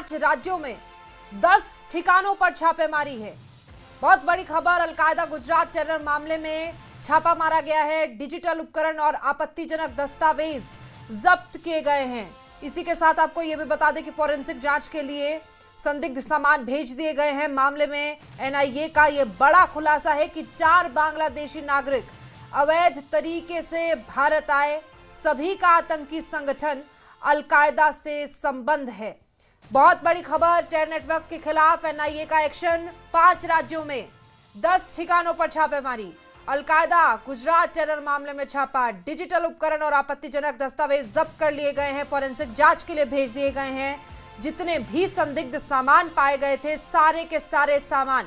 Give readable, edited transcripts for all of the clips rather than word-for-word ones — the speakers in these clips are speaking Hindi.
5 राज्यों में 10 ठिकानों पर छापेमारी है। बहुत बड़ी खबर, अलकायदा गुजरात टेरर मामले में छापा मारा गया है। डिजिटल उपकरण और आपत्तिजनक दस्तावेज जब्त किए गए हैं। इसी के साथ आपको यह भी बता दें कि फोरेंसिक जांच के लिए संदिग्ध सामान भेज दिए गए हैं। मामले में एनआईए का यह बड़ा खुलासा है कि 4 बांग्लादेशी नागरिक अवैध तरीके से भारत आए। सभी का आतंकी संगठन अलकायदा से संबंध है। बहुत बड़ी खबर, टेरर नेटवर्क के खिलाफ एनआईए का एक्शन। 5 राज्यों में 10 ठिकानों पर छापेमारी। अलकायदा गुजरात टेरर मामले में छापा। डिजिटल उपकरण और आपत्तिजनक दस्तावेज जब्त कर लिए गए हैं, फोरेंसिक जांच के लिए भेज दिए गए हैं। जितने भी संदिग्ध सामान पाए गए थे, सारे के सारे सामान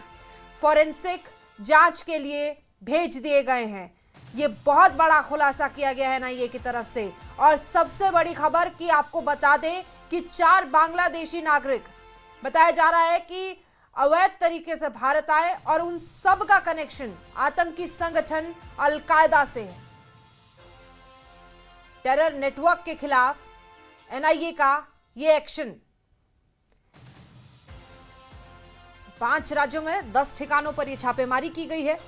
फोरेंसिक जांच के लिए भेज दिए गए हैं। ये बहुत बड़ा खुलासा किया गया है एनआईए की तरफ से। और सबसे बड़ी खबर कि आपको बता दें कि 4 बांग्लादेशी नागरिक बताया जा रहा है कि अवैध तरीके से भारत आए और उन सब का कनेक्शन आतंकी संगठन अलकायदा से है। टेरर नेटवर्क के खिलाफ एनआईए का ये एक्शन। 5 राज्यों में 10 ठिकानों पर यह छापेमारी की गई है।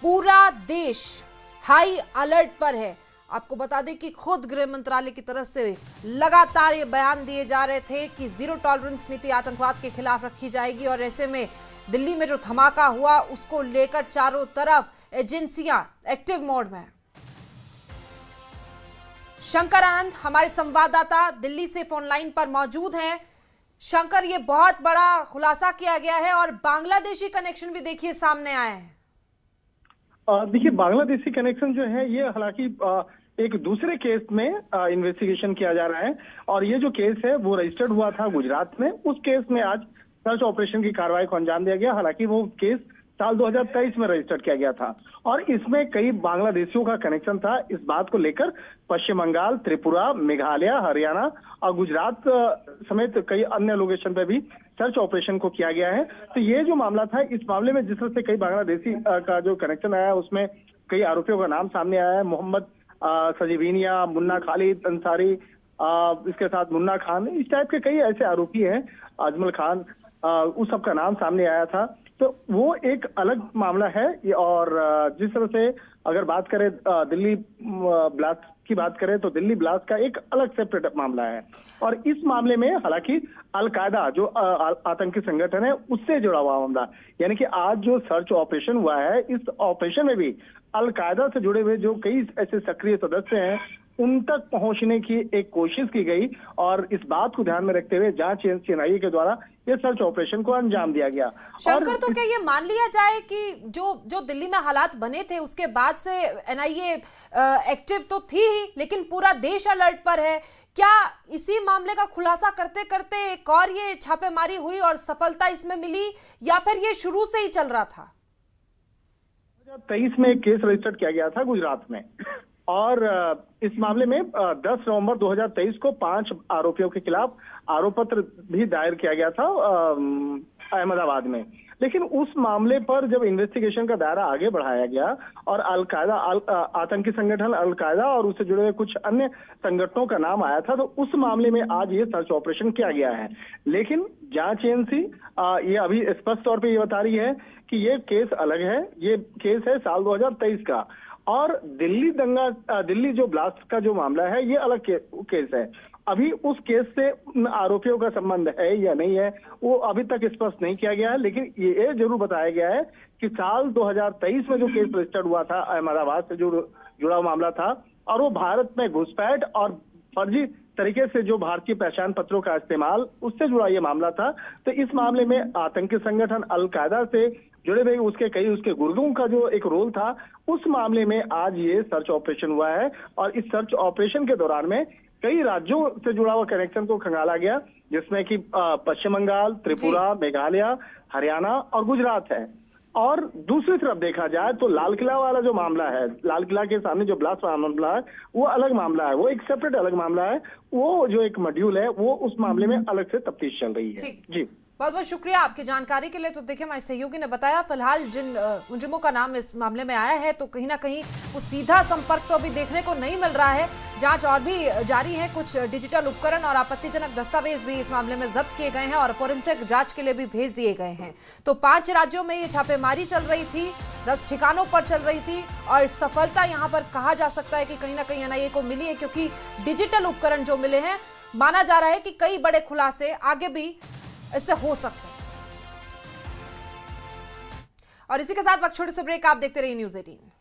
पूरा देश हाई अलर्ट पर है। आपको बता दें कि खुद गृह मंत्रालय की तरफ से लगातार ये बयान दिए जा रहे थे कि जीरो टॉलरेंस नीति आतंकवाद के खिलाफ रखी जाएगी। और ऐसे में दिल्ली में जो धमाका हुआ उसको लेकर चारों तरफ एजेंसियां एक्टिव मोड में है। शंकर आनंद हमारे संवाददाता दिल्ली से फोन लाइन पर मौजूद हैं। शंकर, ये बहुत बड़ा खुलासा किया गया है और बांग्लादेशी कनेक्शन भी देखिए सामने आए हैं। देखिए, बांग्लादेशी कनेक्शन जो है ये हालांकि एक दूसरे केस में इन्वेस्टिगेशन किया जा रहा है। और ये जो केस है वो रजिस्टर्ड हुआ था गुजरात में। उस केस में आज सर्च ऑपरेशन की कार्रवाई को अंजाम दिया गया। हालांकि वो केस साल 2023 में रजिस्टर्ड किया गया था और इसमें कई बांग्लादेशियों का कनेक्शन था। इस बात को लेकर पश्चिम बंगाल, त्रिपुरा, मेघालय, हरियाणा और गुजरात समेत कई अन्य लोकेशन पे भी सर्च ऑपरेशन को किया गया है। तो ये जो मामला था, इस मामले में जिस तरह से कई बांग्लादेशी का जो कनेक्शन आया है उसमें कई आरोपियों का नाम सामने आया है। मोहम्मद सजीविनिया, मुन्ना खालिद अंसारी, इसके साथ मुन्ना खान, इस टाइप के कई ऐसे आरोपी हैं, अजमल खान, उस सब का नाम सामने आया था। तो वो एक अलग मामला है। और जिस तरह से अगर बात करें दिल्ली ब्लास्ट की बात करें तो दिल्ली ब्लास्ट का एक अलग सेपरेट मामला है। और इस मामले में हालांकि अलकायदा जो आतंकी संगठन है उससे जुड़ा हुआ मामला, यानी कि आज जो सर्च ऑपरेशन हुआ है, इस ऑपरेशन में भी अलकायदा से जुड़े हुए जो कई ऐसे सक्रिय सदस्य हैं उन तक पहुंचने की एक कोशिश की गई। और इस बात को ध्यान में रखते हुए जांच एनआईए के द्वारा ये सर्च ऑपरेशन को अंजाम दिया गया। शंकर, तो क्या ये मान लिया जाए कि जो दिल्ली में हालात बने थे उसके बाद से एनआईए एक्टिव तो थी ही, लेकिन पूरा देश अलर्ट पर है? क्या इसी मामले का खुलासा करते करते एक और ये छापेमारी हुई और सफलता इसमें मिली, या फिर ये शुरू से ही चल रहा था? 2023 में एक केस रजिस्टर्ड किया गया था गुजरात में और इस मामले में 10 नवंबर 2023 को 5 आरोपियों के खिलाफ आरोप पत्र भी दायर किया गया था अहमदाबाद में। लेकिन उस मामले पर जब इन्वेस्टिगेशन का दायरा आगे बढ़ाया गया और अलकायदा आतंकी संगठन अलकायदा और उससे जुड़े हुए कुछ अन्य संगठनों का नाम आया था, तो उस मामले में आज ये सर्च ऑपरेशन किया गया है। लेकिन जांच एजेंसी ये अभी स्पष्ट तौर पे ये बता रही है कि ये केस अलग है। ये केस है साल 2023 का। और दिल्ली जो ब्लास्ट का जो मामला है ये अलग केस है। अभी उस केस से आरोपियों का संबंध है या नहीं है वो अभी तक स्पष्ट नहीं किया गया है। लेकिन ये जरूर बताया गया है कि साल 2023 में जो केस रजिस्टर्ड हुआ था अहमदाबाद से जुड़ा मामला था और वो भारत में घुसपैठ और फर्जी तरीके से जो भारतीय पहचान पत्रों का इस्तेमाल, उससे जुड़ा ये मामला था। तो इस मामले में आतंकी संगठन अलकायदा से जुड़े हुए उसके गुर्दों का जो एक रोल था, उस मामले में आज ये सर्च ऑपरेशन हुआ है। और इस सर्च ऑपरेशन के दौरान में कई राज्यों से जुड़ा हुआ कनेक्शन को खंगाला गया, जिसमें कि पश्चिम बंगाल, त्रिपुरा, मेघालय, हरियाणा और गुजरात है। और दूसरी तरफ देखा जाए तो लाल किला वाला जो मामला है, लाल किला के सामने जो ब्लास्ट मामला है वो अलग मामला है, वो एक सेपरेट अलग मामला है। वो जो एक मॉड्यूल है वो उस मामले में अलग से तफ्तीश चल रही है। जी। बहुत बहुत शुक्रिया आपकी जानकारी के लिए। तो देखिए, हमारे सहयोगी ने बताया फिलहाल जिन मुजरिमों का नाम इस मामले में आया है, तो कहीं ना कहीं वो सीधा संपर्क तो अभी देखने को नहीं मिल रहा है। जांच और भी जारी है। कुछ डिजिटल उपकरण और आपत्तिजनक दस्तावेज भी इस मामले में जब्त किए गए हैं और फोरेंसिक जांच के लिए भी भेज दिए गए हैं। तो 5 राज्यों में ये छापेमारी चल रही थी, 10 ठिकानों पर चल रही थी और सफलता यहां पर कहा जा सकता है कि कहीं ना कहीं एनआईए को मिली है, क्योंकि डिजिटल उपकरण जो मिले हैं, माना जा रहा है कि कई बड़े खुलासे आगे भी इससे हो सकते हैं। और इसी के साथ वक्त छोटे से ब्रेक। आप देखते रहिए न्यूज़ 18।